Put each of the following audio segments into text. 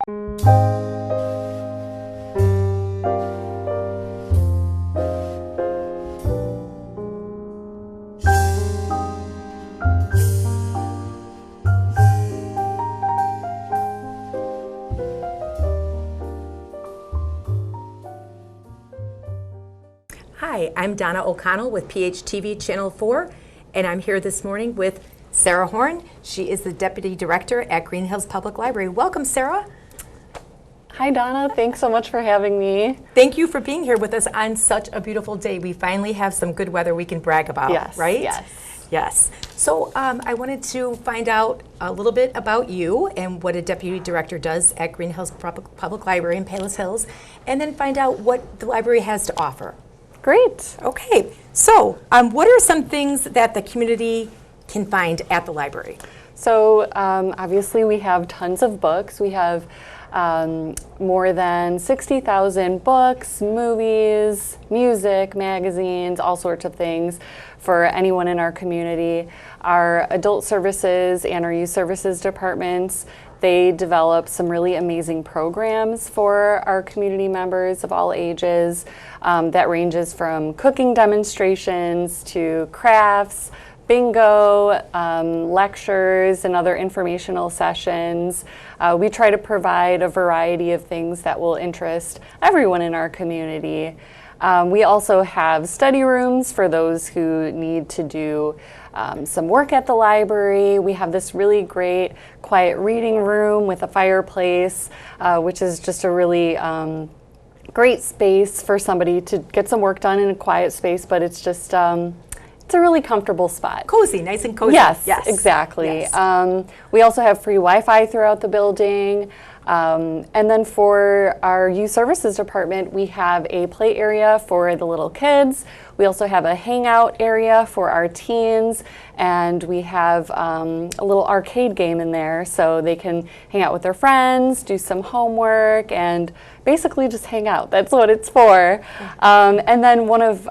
Hi, I'm Donna O'Connell with PHTV Channel 4, and I'm here this morning with Sarah Horn. She is the Deputy Director at Green Hills Public Library. Welcome, Sarah. Hi, Donna. Thanks so much for having me. Thank you for being here with us on such a beautiful day. We finally have some good weather we can brag about, Yes, right? yes. Yes. So I wanted to find out a little bit about you and what a Deputy Director does at Green Hills Public Library in Palos Hills, and then find out what the library has to offer. Great. Okay, so what are some things that the community can find at the library? So obviously we have tons of books. We have more than 60,000 books, movies, music, magazines, all sorts of things for anyone in our community. Our adult services and our youth services departments, they develop some really amazing programs for our community members of all ages that ranges from cooking demonstrations to crafts, bingo, lectures, and other informational sessions. We try to provide a variety of things that will interest everyone in our community. We also have study rooms for those who need to do some work at the library. We have this really great quiet reading room with a fireplace, which is just a really great space for somebody to get some work done in a quiet space, but it's just it's a really comfortable spot. Cozy, nice and cozy. Yes, exactly. Yes. We also have free Wi-Fi throughout the building. And then for our youth services department, we have a play area for the little kids. We also have a hangout area for our teens, and we have a little arcade game in there so they can hang out with their friends, do some homework, and basically just hang out. That's what it's for. And then one of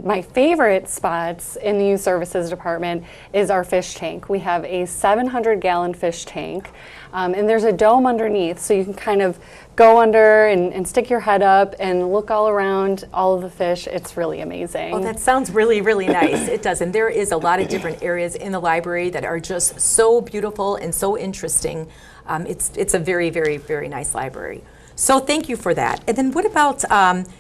my favorite spots in the youth services department is our fish tank. We have a 700-gallon fish tank. And there's a dome underneath, so you can kind of go under and stick your head up and look all around all of the fish. It's really amazing. Oh, that sounds really, really nice. It does. And there is a lot of different areas in the library that are just so beautiful and so interesting. It's a very, very, very nice library. So thank you for that. And then what about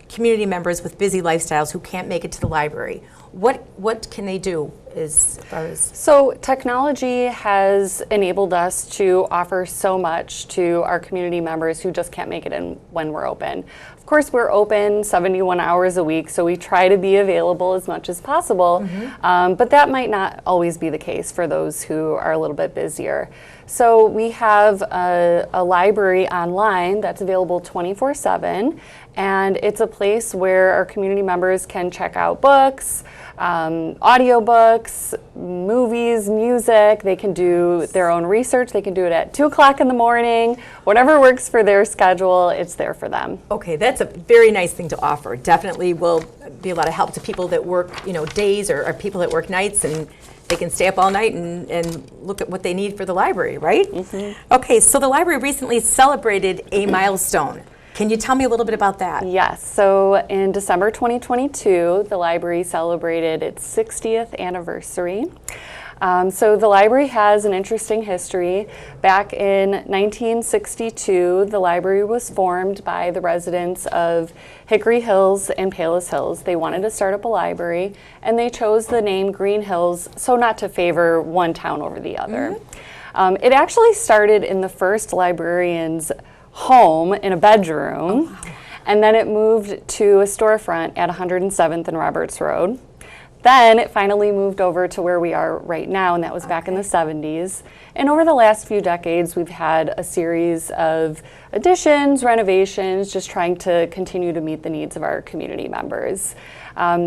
community members with busy lifestyles who can't make it to the library? What can they do as far as? So technology has enabled us to offer so much to our community members who just can't make it in when we're open. Of course, we're open 71 hours a week, so we try to be available as much as possible, but that might not always be the case for those who are a little bit busier. So we have a library online that's available 24/7, and it's a place where our community members can check out books, audiobooks, movies, music. They can do their own research. They can do it at 2 o'clock in the morning. Whatever works for their schedule, it's there for them. Okay, that's a very nice thing to offer. Definitely will be a lot of help to people that work, days or people that work nights, and they can stay up all night and look at what they need for the library, right? Okay, so the library recently celebrated a milestone. Can you tell me a little bit about that? Yes, so in December 2022, the library celebrated its 60th anniversary. So the library has an interesting history. Back in 1962, the library was formed by the residents of Hickory Hills and Palos Hills. They wanted to start up a library, and they chose the name Green Hills so not to favor one town over the other. It actually started in the first librarian's home in a bedroom, and then it moved to a storefront at 107th and Roberts Road. Then it finally moved over to where we are right now, and that was back in the 70s. And over the last few decades, we've had a series of additions, renovations, just trying to continue to meet the needs of our community members.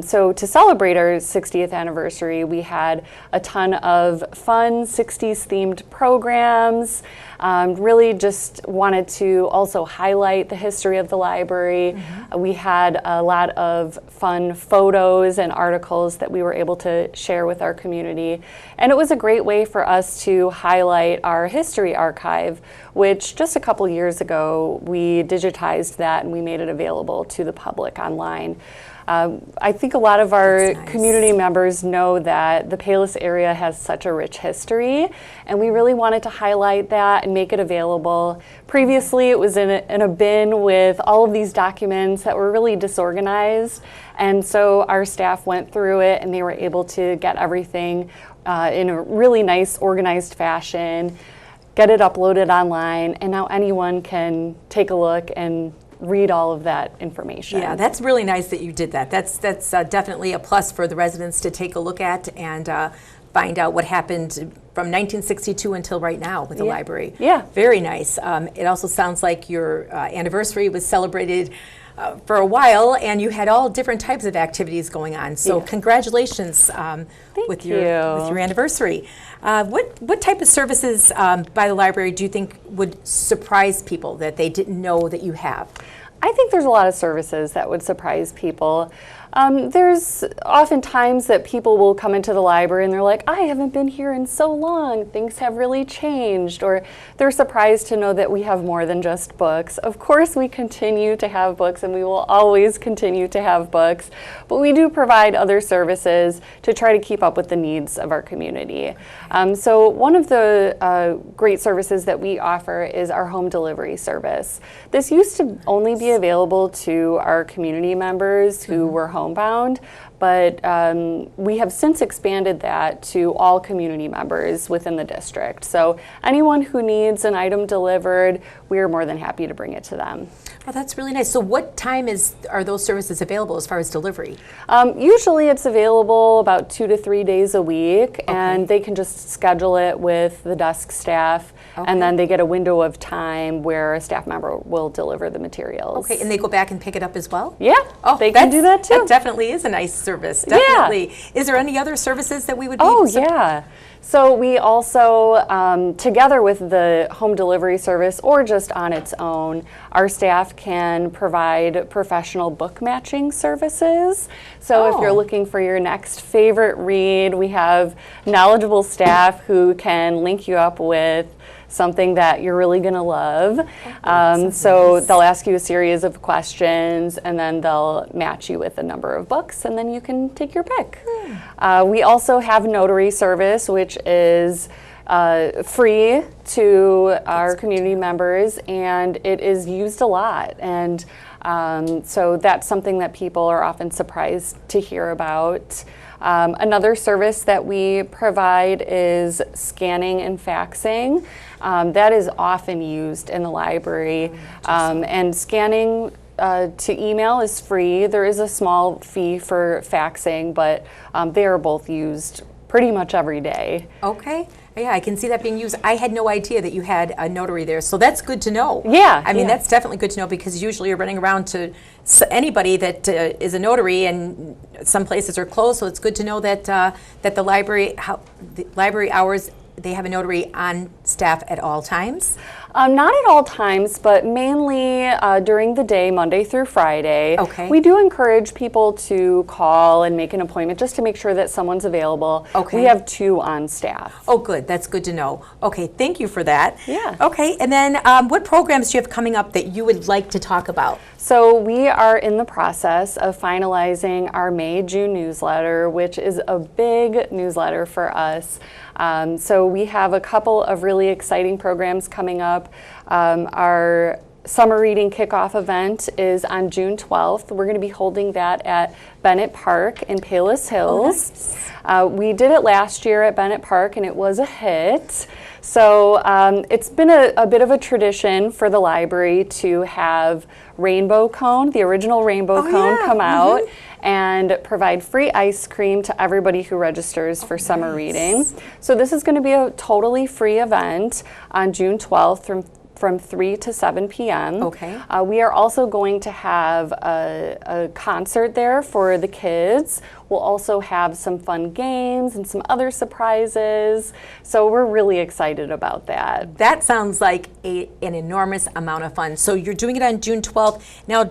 So to celebrate our 60th anniversary, we had a ton of fun 60s themed programs. Really just wanted to also highlight the history of the library. We had a lot of fun photos and articles that we were able to share with our community. And it was a great way for us to highlight our history archive, which just a couple years ago, we digitized that and we made it available to the public online. I think a lot of our community members know that the Palos area has such a rich history, and we really wanted to highlight that and make it available. Previously, it was in a bin with all of these documents that were really disorganized, and so our staff went through it and they were able to get everything in a really nice, organized fashion, get it uploaded online, and now anyone can take a look and read all of that information. Yeah, that's really nice that you did that. That's definitely a plus for the residents to take a look at and find out what happened from 1962 until right now with the library. Yeah. Very nice. It also sounds like your anniversary was celebrated for a while, and you had all different types of activities going on. So congratulations with your anniversary. What type of services by the library do you think would surprise people that they didn't know that you have? I think there's a lot of services that would surprise people. There's often times that people will come into the library and they're like, I haven't been here in so long, things have really changed, or they're surprised to know that we have more than just books. Of course we continue to have books and we will always continue to have books, but we do provide other services to try to keep up with the needs of our community. So one of the great services that we offer is our home delivery service. This used to only be available to our community members who were homebound, but we have since expanded that to all community members within the district. So anyone who needs an item delivered, we are more than happy to bring it to them. Oh, that's really nice. So what time are those services available as far as delivery? Usually it's available about 2 to 3 days a week, and they can just schedule it with the desk staff, and then they get a window of time where a staff member will deliver the materials. Okay, and they go back and pick it up as well? Yeah, they can do that too. That definitely is a nice service, definitely. Yeah. Is there any other services that we would be yeah. So we also, together with the home delivery service or just on its own, our staff can provide professional book matching services. So if you're looking for your next favorite read, we have knowledgeable staff who can link you up with something that you're really going to love. So they'll ask you a series of questions and then they'll match you with a number of books and then you can take your pick. We also have notary service, which is free to our community members, and it is used a lot. And so that's something that people are often surprised to hear about. Another service that we provide is scanning and faxing. That is often used in the library. And scanning to email is free. There is a small fee for faxing, but they are both used pretty much every day. Okay. Yeah, I can see that being used. I had no idea that you had a notary there, so that's good to know. Yeah. I mean, that's definitely good to know because usually you're running around to anybody that is a notary, and some places are closed, so it's good to know that that the library hours, they have a notary on staff at all times? Not at all times, but mainly during the day, Monday through Friday. Okay. We do encourage people to call and make an appointment just to make sure that someone's available. Okay. We have 2 on staff. Oh, good. That's good to know. Okay, thank you for that. Yeah. Okay, and then what programs do you have coming up that you would like to talk about? So we are in the process of finalizing our May-June newsletter, which is a big newsletter for us. So we have a couple of really exciting programs coming up. Our summer reading kickoff event is on June 12th. We're going to be holding that at Bennett Park in Palos Hills. Oh, nice. We did it last year at Bennett Park and it was a hit. So it's been a bit of a tradition for the library to have Rainbow Cone, the original Rainbow Cone, come out and provide free ice cream to everybody who registers for summer reading. So this is going to be a totally free event on June 12th from 3 to 7 p.m. Okay. We are also going to have a concert there for the kids. We'll also have some fun games and some other surprises. So we're really excited about that. That sounds like an enormous amount of fun. So you're doing it on June 12th. Now,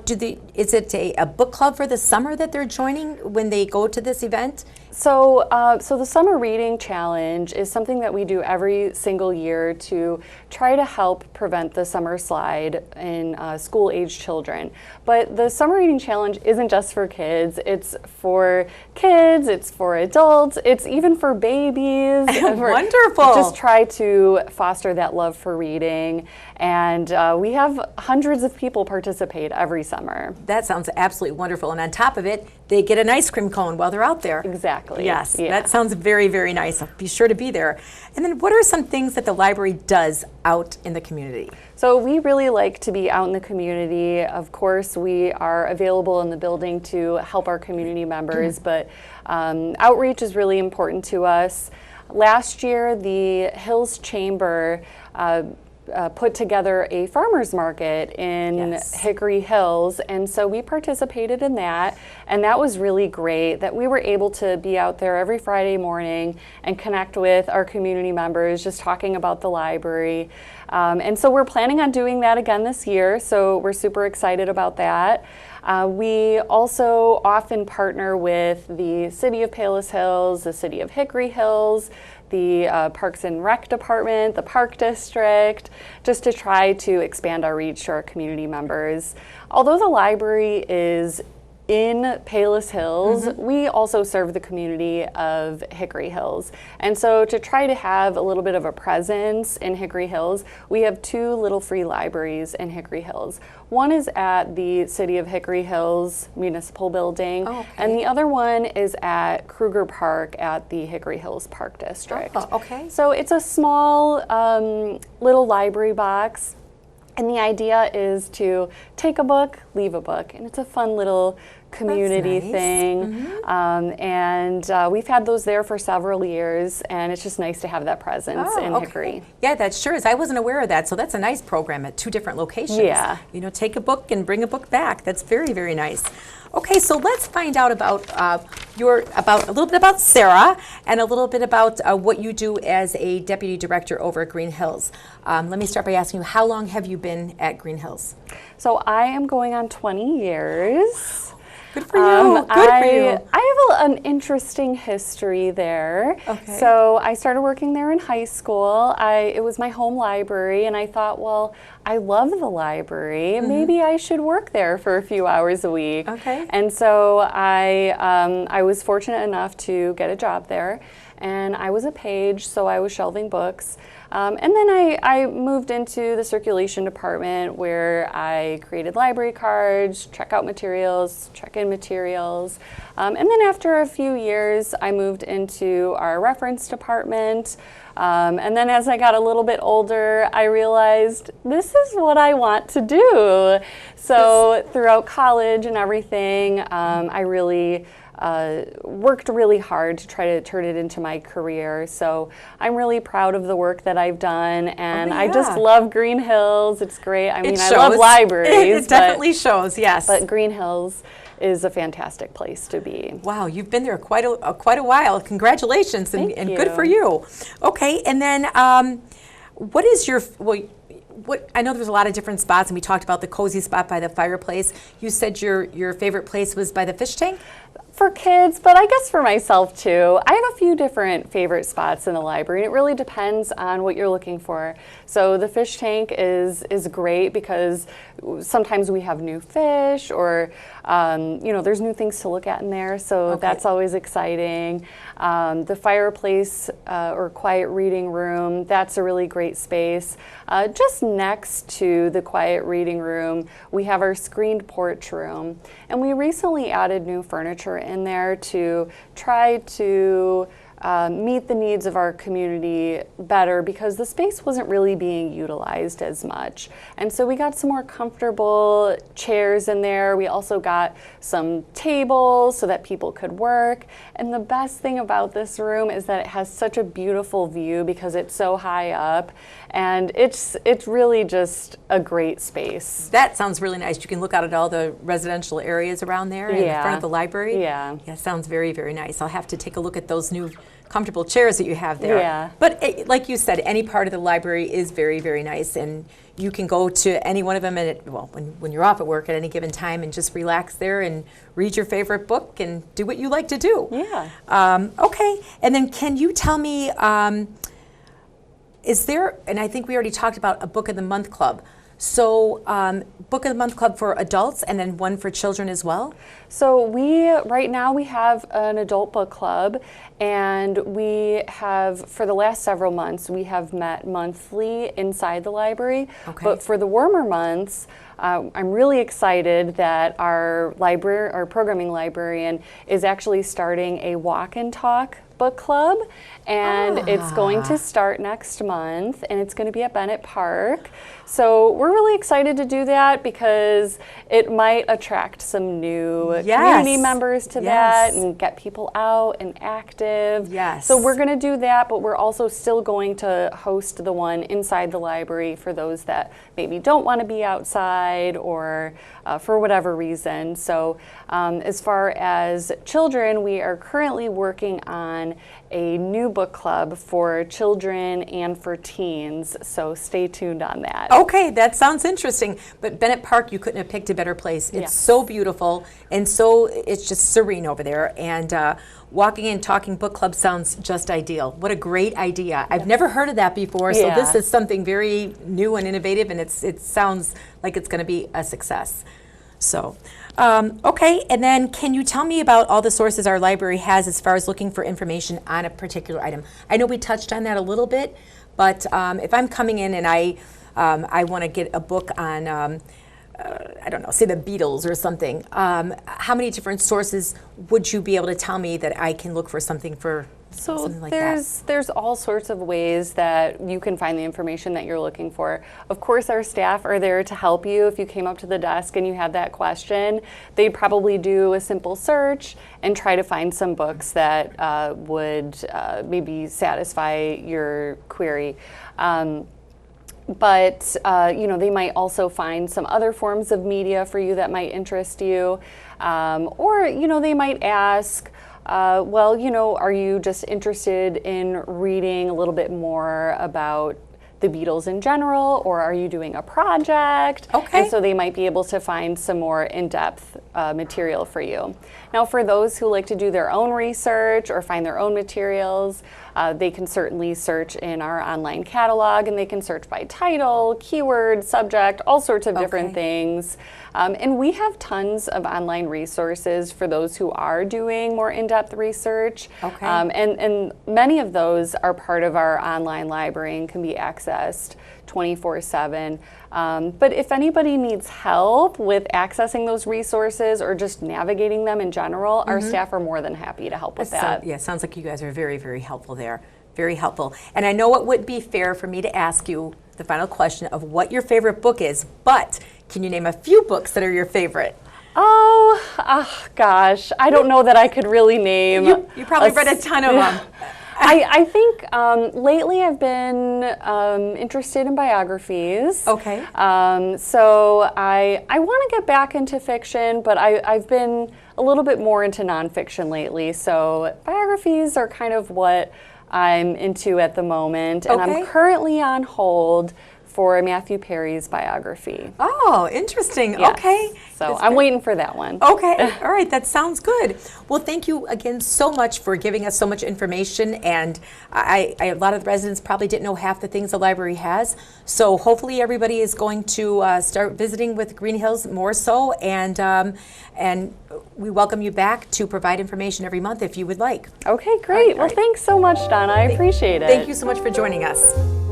is it a book club for the summer that they're joining when they go to this event? So, so the Summer Reading Challenge is something that we do every single year to try to help prevent the summer slide in school-age children. But the Summer Reading Challenge isn't just for kids. It's for kids, it's for adults, it's even for babies. Wonderful. Just try to foster that love for reading. And we have hundreds of people participate every summer. That sounds absolutely wonderful. And on top of it, they get an ice cream cone while they're out there. Exactly. Yes, yeah. That sounds very, very nice. I'll be sure to be there. And then what are some things that the library does out in the community? So we really like to be out in the community. Of course, we are available in the building to help our community members, but outreach is really important to us. Last year, the Hills Chamber put together a farmers market in Hickory Hills, and so we participated in that, and that was really great that we were able to be out there every Friday morning and connect with our community members, just talking about the library. And so we're planning on doing that again this year, so we're super excited about that. We also often partner with the City of Palos Hills, the City of Hickory Hills, the Parks and Rec Department, the Park District, just to try to expand our reach to our community members. Although the library is in Palos Hills, we also serve the community of Hickory Hills. And so to try to have a little bit of a presence in Hickory Hills, we have 2 little free libraries in Hickory Hills. One is at the City of Hickory Hills Municipal Building, and the other one is at Kruger Park at the Hickory Hills Park District. Oh, okay. So it's a small little library box. And the idea is to take a book, leave a book, and it's a fun little community thing. And we've had those there for several years, and it's just nice to have that presence in Hickory. Yeah, that sure is. I wasn't aware of that, so that's a nice program at 2 different locations. Yeah. You know, take a book and bring a book back. That's very, very nice. Okay, so let's find out about a little bit about Sarah and a little bit about what you do as a deputy director over at Green Hills. Let me start by asking you, how long have you been at Green Hills? So I am going on 20 years. Good for you. Good for you. I have an interesting history there. Okay. So I started working there in high school. It was my home library, and I thought, well, I love the library. Maybe I should work there for a few hours a week. Okay. And so I was fortunate enough to get a job there. And I was a page, so I was shelving books. And then I moved into the circulation department where I created library cards, checkout materials, check-in materials. And then after a few years, I moved into our reference department. And then as I got a little bit older, I realized this is what I want to do. So throughout college and everything, I really worked really hard to try to turn it into my career. So I'm really proud of the work that I've done, and I just love Green Hills. It's great. I mean, I love libraries. It definitely shows, yes. But Green Hills is a fantastic place to be. Wow, you've been there quite a while. Congratulations, and good for you. Okay, and then what is your, I know there's a lot of different spots, and we talked about the cozy spot by the fireplace. You said your favorite place was by the fish tank? For kids, but I guess for myself too. I have a few different favorite spots in the library, and it really depends on what you're looking for. So the fish tank is great because sometimes we have new fish, or there's new things to look at in there, so that's always exciting. The fireplace or quiet reading room, that's a really great space. Just next to the quiet reading room, we have our screened porch room, and we recently added new furniture in there to try to meet the needs of our community better because the space wasn't really being utilized as much. And so we got some more comfortable chairs in there. We also got some tables so that people could work. And the best thing about this room is that it has such a beautiful view because it's so high up. And it's really just a great space. That sounds really nice. You can look out at all the residential areas around there in the front of the library. Yeah. Yeah, sounds very, very nice. I'll have to take a look at those new comfortable chairs that you have there. Yeah. But like you said, any part of the library is very, very nice, and you can go to any one of them when you're off at work at any given time and just relax there and read your favorite book and do what you like to do. Yeah. Okay, and then can you tell me, is there, and I think we already talked about a Book of the Month Club, so Book of the Month Club for adults and then one for children as well? So right now we have an adult book club, and we have, for the last several months, we have met monthly inside the library. Okay. But for the warmer months, I'm really excited that our programming librarian is actually starting a walk and talk book club, and it's going to start next month, and it's going to be at Bennett Park. So we're really excited to do that because it might attract some new community members to that and get people out and active. Yes. So we're going to do that, but we're also still going to host the one inside the library for those that maybe don't want to be outside or for whatever reason. So as far as children, we are currently working on a new book club for children and for teens, so stay tuned on that. Okay, that sounds interesting. But Bennett Park, you couldn't have picked a better place. It's so beautiful, and so it's just serene over there. And walking and talking book club sounds just ideal. What a great idea. I've never heard of that before, so this is something very new and innovative, and it sounds like it's going to be a success. So, okay, and then can you tell me about all the sources our library has as far as looking for information on a particular item? I know we touched on that a little bit, but if I'm coming in and I want to get a book on, I don't know, say the Beatles or something, how many different sources would you be able to tell me that I can look for something for? So like there's all sorts of ways that you can find the information that you're looking for. Of course, our staff are there to help you. If you came up to the desk and you had that question, they'd probably do a simple search and try to find some books that would maybe satisfy your query. But they might also find some other forms of media for you that might interest you. Or they might ask, are you just interested in reading a little bit more about the Beatles in general, or are you doing a project? Okay. And so they might be able to find some more in-depth material for you. Now, for those who like to do their own research or find their own materials, they can certainly search in our online catalog, and they can search by title, keyword, subject, all sorts of different things. And we have tons of online resources for those who are doing more in-depth research. Okay. And many of those are part of our online library and can be accessed 24/7. But if anybody needs help with accessing those resources or just navigating them in general, our staff are more than happy to help with that. Yeah, sounds like you guys are very, very helpful there. Very helpful. And I know it would be fair for me to ask you the final question of what your favorite book is, but can you name a few books that are your favorite? Gosh, I don't know that I could really name. You probably read a ton of them. I think lately I've been interested in biographies. Okay. So I want to get back into fiction, but I've been a little bit more into nonfiction lately. So biographies are kind of what I'm into at the moment. And I'm currently on hold for Matthew Perry's biography. Oh, interesting. Yes. Okay. So I'm waiting for that one. Okay. All right. That sounds good. Well, thank you again so much for giving us so much information. And a lot of the residents probably didn't know half the things the library has. So hopefully everybody is going to start visiting with Green Hills more so. And we welcome you back to provide information every month if you would like. Okay, great. Well, thanks so much, Donna. I appreciate it. Thank you so much for joining us.